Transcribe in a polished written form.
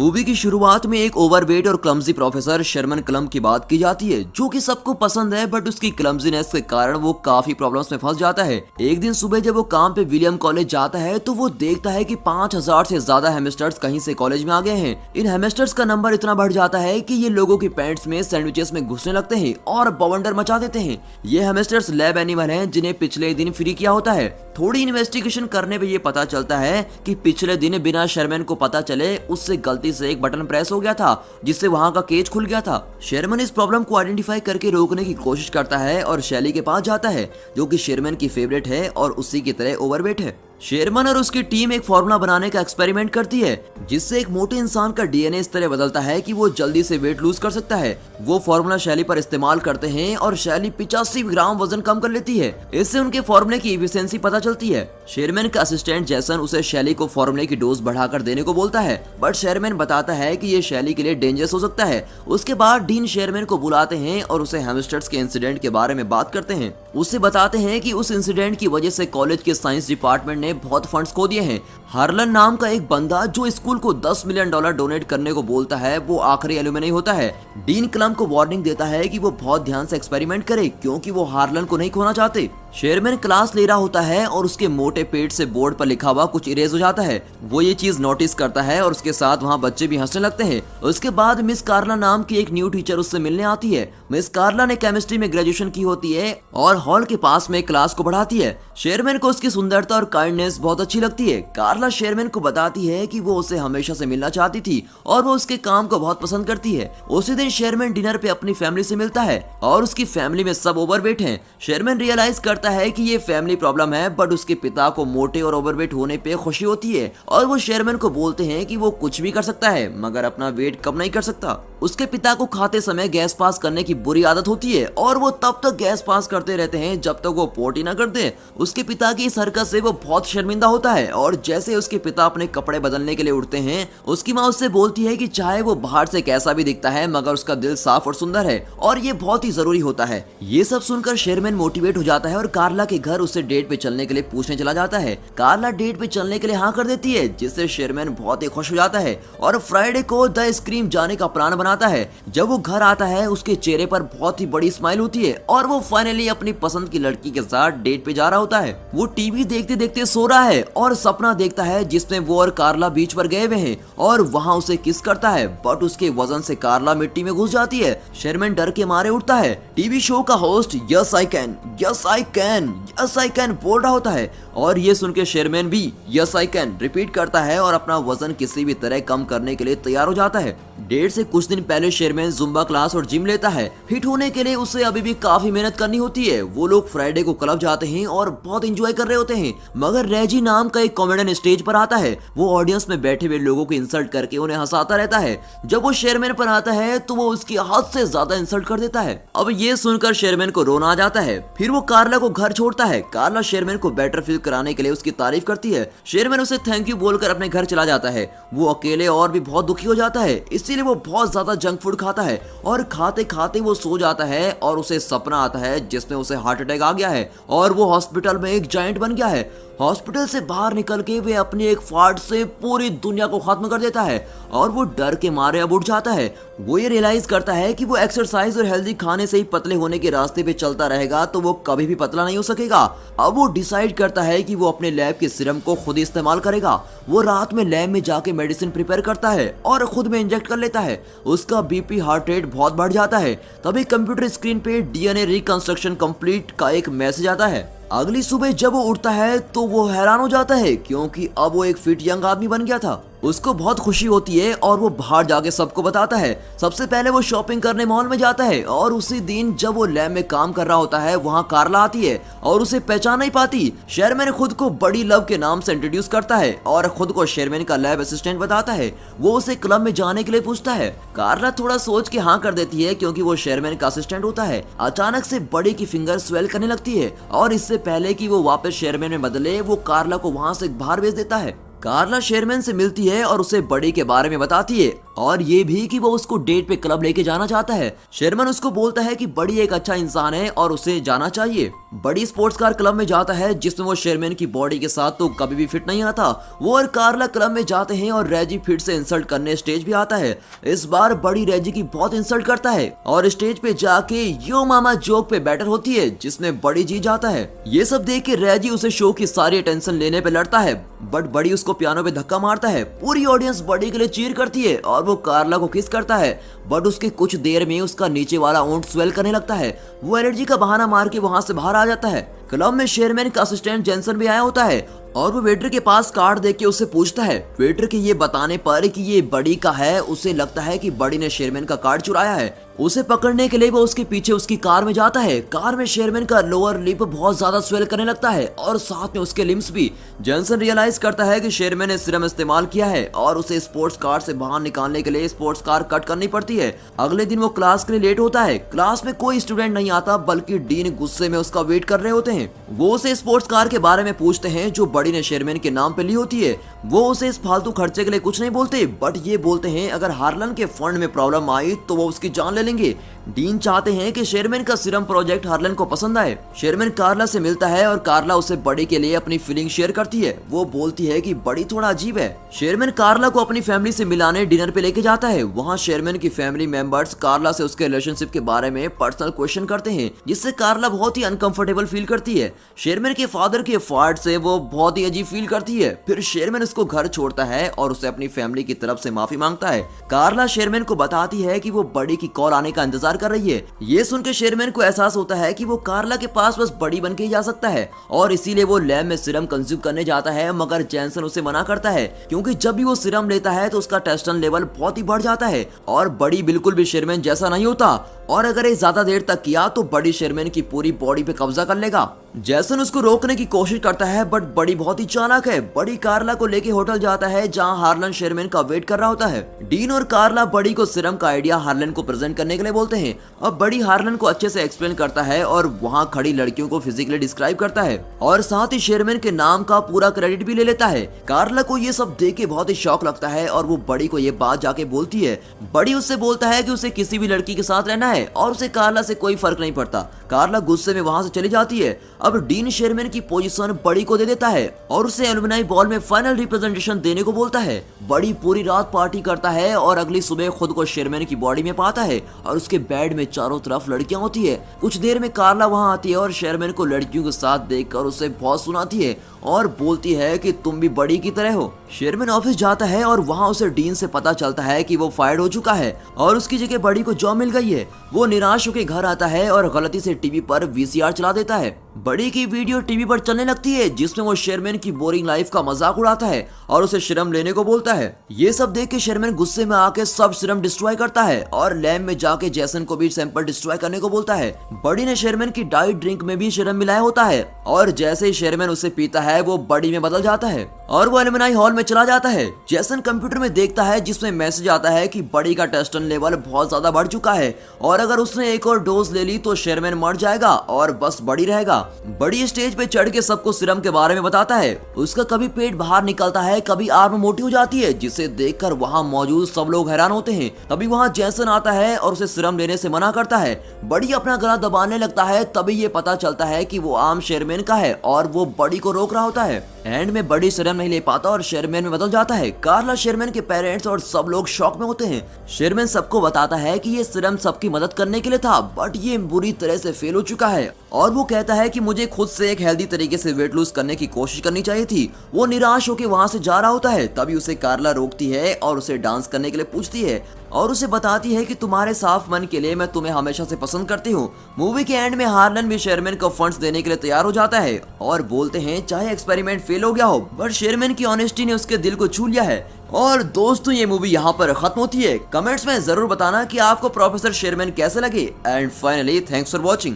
Movie की शुरुआत में एक ओवरवेट और क्लमजी प्रोफेसर शर्मन क्लम की बात की जाती है, जो कि सबको पसंद है, बट उसकी क्लमजीनेस के कारण वो काफी प्रॉब्लम्स में फंस जाता है। एक दिन सुबह जब वो काम पे विलियम कॉलेज जाता है तो वो देखता है कि 5000 से ज्यादा हेमस्टर्स कहीं से कॉलेज में आ गए हैं। इन हेमस्टर्स का नंबर इतना बढ़ जाता है कि ये लोगों की पैंट्स में, सैंडविचेस में घुसने लगते हैं और बवंडर मचा देते हैं। ये हेमस्टर्स लैब एनिमल हैं जिन्हें पिछले दिन फ्री किया होता है। थोड़ी इन्वेस्टिगेशन करने पे ये पता चलता है कि पिछले दिन बिना शर्मन को पता चले उससे गलती से एक बटन प्रेस हो गया था, जिससे वहां का केज खुल गया था। शर्मन इस प्रॉब्लम को आइडेंटिफाई करके रोकने की कोशिश करता है और शैली के पास जाता है, जो कि शर्मन की फेवरेट है और उसी की तरह ओवरवेट है। शेरमन और उसकी टीम एक फॉर्मूला बनाने का एक्सपेरिमेंट करती है, जिससे एक मोटे इंसान का डीएनए इस तरह बदलता है कि वो जल्दी से वेट लूज कर सकता है। वो फॉर्मूला शैली पर इस्तेमाल करते हैं और शैली 85 ग्राम वजन कम कर लेती है। इससे उनके फॉर्मूले की एफिशिएंसी पता चलती है। शेरमैन का असिस्टेंट जैसन उसे शैली को फॉर्मूले की डोज बढ़ाकर देने को बोलता है, बट शेरमैन बताता है कि ये शैली के लिए डेंजरस हो सकता है। उसके बाद डीन शेरमैन को बुलाते हैं और उसे हैमस्टर्स के इंसिडेंट के बारे में बात करते हैं। उससे बताते हैं कि उस इंसिडेंट की वजह से कॉलेज के साइंस डिपार्टमेंट ने बहुत फंड्स खो दिए हैं। हार्लन नाम का एक बंदा जो स्कूल को $10 मिलियन डोनेट करने को बोलता है, वो आखिरी एल्यूमिनी होता है। डीन क्लम को वार्निंग देता है कि वो बहुत ध्यान से एक्सपेरिमेंट करे, क्योंकि वो हार्लन को नहीं खोना चाहते। शेरमैन क्लास ले रहा होता है और उसके मोटे पेट से बोर्ड पर लिखा हुआ कुछ इरेज हो जाता है। वो ये चीज नोटिस करता है और उसके साथ वहाँ बच्चे भी हंसने लगते हैं। उसके बाद मिस कार्ला नाम की एक न्यू टीचर उससे मिलने आती है। मिस कार्ला ने केमिस्ट्री में ग्रेजुएशन की होती है और हॉल के पास में क्लास को बढ़ाती है। शेरमैन को उसकी सुंदरता और काइंडनेस बहुत अच्छी लगती है। कार्ला शेरमैन को बताती है कि वो उसे हमेशा से मिलना चाहती थी और वो उसके काम को बहुत पसंद करती है। उसी दिन शेरमैन डिनर पे अपनी फैमिली से मिलता है और उसकी फैमिली में सब ओवरवेट हैं। शेरमैन रियलाइज करता है कि ये फैमिली प्रॉब्लम है, बट उसके पिता को मोटे और ओवरवेट होने पे खुशी होती है और वो शेरमैन को बोलते हैं कि वो कुछ भी कर सकता है, मगर अपना वेट कम नहीं कर सकता। उसके पिता को खाते समय गैस पास करने की बुरी आदत होती है और वो तब तक गैस पास करते रहते हैं जब तक वो पोटी ना कर दे। उसके पिता की इस हरकत से वो बहुत शर्मिंदा होता है और जैसे उसके पिता अपने कपड़े बदलने के लिए उठते हैं, उसकी माँ उससे बोलती है कि चाहे वो बाहर से कैसा भी दिखता है, मगर उसका दिल साफ और सुंदर है और ये बहुत ही जरूरी होता है। ये सब सुनकर शेरमैन मोटिवेट हो जाता है और कार्ला के घर उससे डेट पे चलने के लिए पूछने चला जाता है। कार्ला डेट पे चलने के लिए हाँ कर देती है, जिससे शेरमैन बहुत ही खुश हो जाता है और फ्राइडे को द स्क्रीम जाने का प्लान बनाता है। जब वो घर आता है, उसके चेहरे पर बहुत ही बड़ी स्माइल होती है और वो फाइनली अपनी पसंद की लड़की के साथ डेट पे जा रहा होता है। वो टीवी देखते देखते सो रहा है और सपना देखता है जिसमें वो और कार्ला बीच पर गए हुए हैं और वहाँ उसे किस करता है, बट उसके वजन से कार्ला मिट्टी में घुस जाती है। शेरमैन डर के मारे उठता है। टीवी शो का host yes I can, yes I can, yes I can बोल रहा होता है और ये सुन के शेरमैन भी यस आई कैन रिपीट करता है और अपना वजन किसी भी तरह कम करने के लिए तैयार हो जाता है। डेट से कुछ दिन पहले शेरमैन जुम्बा क्लास और जिम लेता है। फिट होने के लिए उसे अभी भी काफी मेहनत करनी होती है। वो लोग फ्राइडे को क्लब जाते हैं और बहुत एंजॉय कर रहे होते हैं, मगर रेजी नाम का एक कॉमेडियन स्टेज पर आता है। वो ऑडियंस में बैठे हुए लोगों को इंसल्ट करके उन्हें हंसाता रहता है। जब वो शेरमैन पर आता है तो वो उसकी हद से ज्यादा इंसल्ट कर देता है। अब ये सुनकर शेरमैन को रोना आ जाता है। फिर वो कार्ला को घर छोड़ता है। कार्ला शेरमैन को बेटर फील कराने के लिए उसकी तारीफ करती है। शेरमैन उसे थैंक यू बोलकर अपने घर चला जाता है। वो अकेले और भी बहुत दुखी हो जाता है, इसीलिए वो बहुत ज्यादा जंक फूड खाता है और खाते खाते वो सो जाता है और उसे सपना आता है जिसमें उसे हार्ट अटैक आ गया है और वो हॉस्पिटल में एक जायंट बन गया है। हॉस्पिटल से बाहर निकल के वे अपनी एक फाड़ से पूरी दुनिया को खत्म कर देता है और वो डर के मारे अब उठ जाता है। वो ये रियलाइज करता है कि वो एक्सरसाइज और हेल्दी खाने से ही पतले होने के रास्ते पे चलता रहेगा तो वो कभी भी पतला नहीं हो सकेगा। अब वो डिसाइड करता है कि वो अपने लैब के सीरम को खुद इस्तेमाल करेगा। वो रात में लैब में जाके मेडिसिन प्रिपेयर करता है और खुद में इंजेक्ट कर लेता है। उसका बीपी, हार्ट रेट बहुत बढ़ जाता है। तभी कंप्यूटर स्क्रीन पे डीएनए रिकंस्ट्रक्शन कंप्लीट का एक मैसेज आता है। अगली सुबह जब वो उठता है तो वो हैरान हो जाता है, क्योंकि अब वो एक फिट यंग आदमी बन गया था। उसको बहुत खुशी होती है और वो बाहर जाके सबको बताता है। सबसे पहले वो शॉपिंग करने मॉल में जाता है और उसी दिन जब वो लैब में काम कर रहा होता है, वहाँ कार्ला आती है और उसे पहचान नहीं पाती। शेरमैन खुद को बड़ी लव के नाम से इंट्रोड्यूस करता है और खुद को शेरमैन का लैब असिस्टेंट बताता है। वो उसे क्लब में जाने के लिए पूछता है। कार्ला थोड़ा सोच के हाँ कर देती है, क्योंकि वो शेरमैन का असिस्टेंट होता है। अचानक से बड़ी की फिंगर स्वेल करने लगती है और इससे पहले कि वो वापस शेरमैन में बदले, वो कार्ला को वहाँ से बाहर भेज देता है। कार्ला शेरमैन से मिलती है और उसे बड़ी के बारे में बताती है और ये भी कि वो उसको डेट पे क्लब लेके जाना चाहता है। शेरमैन उसको बोलता है कि बड़ी एक अच्छा इंसान है और उसे जाना चाहिए। बड़ी स्पोर्ट्स कार क्लब में जाता है जिसमें वो शेरमैन की बॉडी के साथ तो कभी भी फिट नहीं आता। वो और कार्ला क्लब में जाते हैं और रेजी फिर से इंसल्ट करने स्टेज भी आता है। इस बार बड़ी रेजी की बहुत इंसल्ट करता है और स्टेज पे जाके यो मामा जोक पे बैटर होती है जिसमें बड़ी जीत जाता है। ये सब देख के रेजी उसे शो की सारी अटेंशन लेने पे लड़ता है बट बड़ी उसको पियानो पे धक्का मारता है। पूरी ऑडियंस बड़ी के लिए चीर करती है और वो कार्ला को किस करता है बट उसके कुछ देर में उसका नीचे वाला ओंठ स्वेल करने लगता है। वो एलर्जी का बहाना मार के वहां से बाहर आ जाता है। क्लब में शेरमैन का असिस्टेंट जेंसन भी आया होता है और वो वेटर के पास कार्ड देख के उससे पूछता है। वेटर के ये बताने पर कि ये बड़ी का है उसे लगता है कि बड़ी ने शेरमैन का कार्ड चुराया है। उसे पकड़ने के लिए वो उसके पीछे उसकी कार में जाता है। कार में शेरमैन का लोअर लिप बहुत ज्यादा स्वेल करने लगता है और साथ में उसके लिम्स भी। जेंसन रियलाइज करता है कि शेरमैन ने सीरम इस्तेमाल किया है और उसे स्पोर्ट्स कार से बाहर निकालने के लिए स्पोर्ट्स कार कट करनी पड़ती है। अगले दिन वो क्लास के लिए लेट होता है। क्लास में कोई स्टूडेंट नहीं आता बल्कि डीन गुस्से में उसका वेट कर रहे होते हैं। वो उसे स्पोर्ट्स कार के बारे में पूछते हैं जो बड़ी ने शेरमैन के नाम पे ली होती है। वो उसे इस फालतू खर्चे के लिए कुछ नहीं बोलते बट ये बोलते हैं अगर हार्लन के फंड में प्रॉब्लम आई तो वो उसकी जान ले लेंगे। डीन चाहते हैं कि शेरमैन का सीरम प्रोजेक्ट हार्लन को पसंद आए। शेरमैन कार्ला से मिलता है और कार्ला उसे बड़ी के लिए अपनी फीलिंग शेयर करती है। वो बोलती है कि बड़ी थोड़ा अजीब है। शेरमैन कार्ला को अपनी फैमिली से मिलाने डिनर पे लेके जाता है। वहाँ शेरमैन की फैमिली मेंबर्स कार्ला से उसके रिलेशनशिप के बारे में पर्सनल क्वेश्चन करते हैं जिससे कार्ला बहुत ही अनकंफर्टेबल फील करती है। शेरमैन के फादर के फाल्ट से वो बहुत ही अजीब फील करती है। फिर शेरमैन उसको घर छोड़ता है और उसे अपनी फैमिली की तरफ से माफी मांगता है। कार्ला शेरमैन को बताती है कि वो बड़ी की कॉल आने का इंतजार कर रही है। ये सुनकर शेरमैन को एहसास होता है कि वो कार्ला के पास बस बड़ी बन के ही जा सकता है और इसीलिए वो लैब में सीरम कंज्यूम करने जाता है मगर जेंसन उसे मना करता है क्योंकि जब भी वो सीरम लेता है तो उसका टेस्टोस्टेरोन लेवल बहुत ही बढ़ जाता है और बड़ी बिल्कुल भी शेरमैन जैसा नहीं होता और अगर ये ज्यादा देर तक किया तो बड़ी शेरमैन की पूरी बॉडी पे कब्जा कर लेगा। जेसन उसको रोकने की कोशिश करता है बट बड़ी बहुत ही चालाक है। बड़ी कार्ला को लेके होटल जाता है जहां हार्लन शेरमैन का वेट कर रहा होता है। डीन और कार्ला बड़ी को सीरम का आइडिया हार्लन को प्रेजेंट करने के लिए बोलते हैं। अब बड़ी हार्लन को अच्छे से एक्सप्लेन करता है और वहां खड़ी लड़कियों को फिजिकली डिस्क्राइब करता है और साथ ही शेरमैन के नाम का पूरा क्रेडिट भी ले लेता है। कार्ला को ये सब देख के बहुत ही शौक लगता है और वो बड़ी को ये बात जाके बोलती है। बड़ी उससे बोलता है कि उसे किसी भी लड़की के साथ रहना है और उसे कार्ला से कोई फर्क नहीं पड़ता। कार्ला गुस्से में वहां से चली जाती है। अब डीन शेरमैन की पोजीशन बड़ी को दे देता है और उसे एलुमनाई बॉल में फाइनल रिप्रेजेंटेशन देने को बोलता है। बड़ी पूरी रात पार्टी करता है और अगली सुबह खुद को शेरमैन की बॉडी में पाता है और उसके बेड में चारों तरफ लड़कियां होती है। कुछ देर में कार्ला वहां आती है और शेरमैन को लड़कियों के साथ देखकर उसे बहुत सुनाती है और बोलती है कि तुम भी बड़ी की तरह हो। शेरमैन ऑफिस जाता है और वहां उसे डीन से पता चलता है कि वो फायर्ड हो चुका है और उसकी जगह बड़ी को जॉब मिल गई है। वो निराश होकर घर आता है और गलती से टीवी पर वीसीआर चला देता है। बड़ी की वीडियो टीवी पर चलने लगती है जिसमें वो शेरमैन की बोरिंग लाइफ का मजाक उड़ाता है और उसे सीरम लेने को बोलता है। ये सब देख के शेरमैन गुस्से में आके सब सीरम डिस्ट्रॉय करता है और लैब में जाके जेसन को भी सैंपल डिस्ट्रॉय करने को बोलता है। बड़ी ने शेरमैन की डाइट ड्रिंक में भी सीरम मिलाया होता है और जैसे ही शेरमैन उसे पीता है वो बड़ी में बदल जाता है और वो एलुमनाई हॉल में चला जाता है। जेसन कंप्यूटर में देखता है जिसमें मैसेज आता है कि बड़ी का टेस्टोस्टेरोन लेवल बहुत ज्यादा बढ़ चुका है और अगर उसने एक और डोज ले ली तो शेरमैन मर जाएगा और बस बड़ी रहेगा। बड़ी स्टेज पे चढ़ के सबको सीरम के बारे में बताता है। उसका कभी पेट बाहर निकलता है, कभी आर्म मोटी हो जाती है जिसे देखकर वहां मौजूद सब लोग हैरान होते हैं। तभी वहां जेसन आता है और उसे सीरम लेने से मना करता है। बड़ी अपना गला दबाने लगता है, तभी ये पता चलता है कि वो आम शेरमैन का है और वो बड़ी को रोक रहा होता है। एंड में बड़ी सीरम नहीं ले पाता और शेरमैन में बदल जाता है। कार्ला शेरमैन के पेरेंट्स और सब लोग शॉक में होते हैं। शेरमैन सबको बताता है कि ये सीरम सबकी मदद करने के लिए था बट ये बुरी तरह से फेल हो चुका है और वो कहता है कि मुझे खुद से एक हेल्दी तरीके से वेट लूज करने की कोशिश करनी चाहिए थी। वो निराश होकर वहां से जा रहा होता है, तभी उसे कार्ला रोकती है और उसे डांस करने के लिए पूछती है और उसे बताती है कि तुम्हारे साफ मन के लिए मैं तुम्हें हमेशा से पसंद करती हूँ। मूवी के एंड में हार्लन भी शेरमैन को फंड्स देने के लिए तैयार हो जाता है और बोलते हैं चाहे एक्सपेरिमेंट फेल हो गया हो बट शेरमैन की ऑनेस्टी ने उसके दिल को छू लिया है। और दोस्तों ये मूवी यहाँ पर खत्म होती है। कमेंट्स में जरूर बताना कि आपको प्रोफेसर शेरमैन कैसे लगे and finally thanks for watching.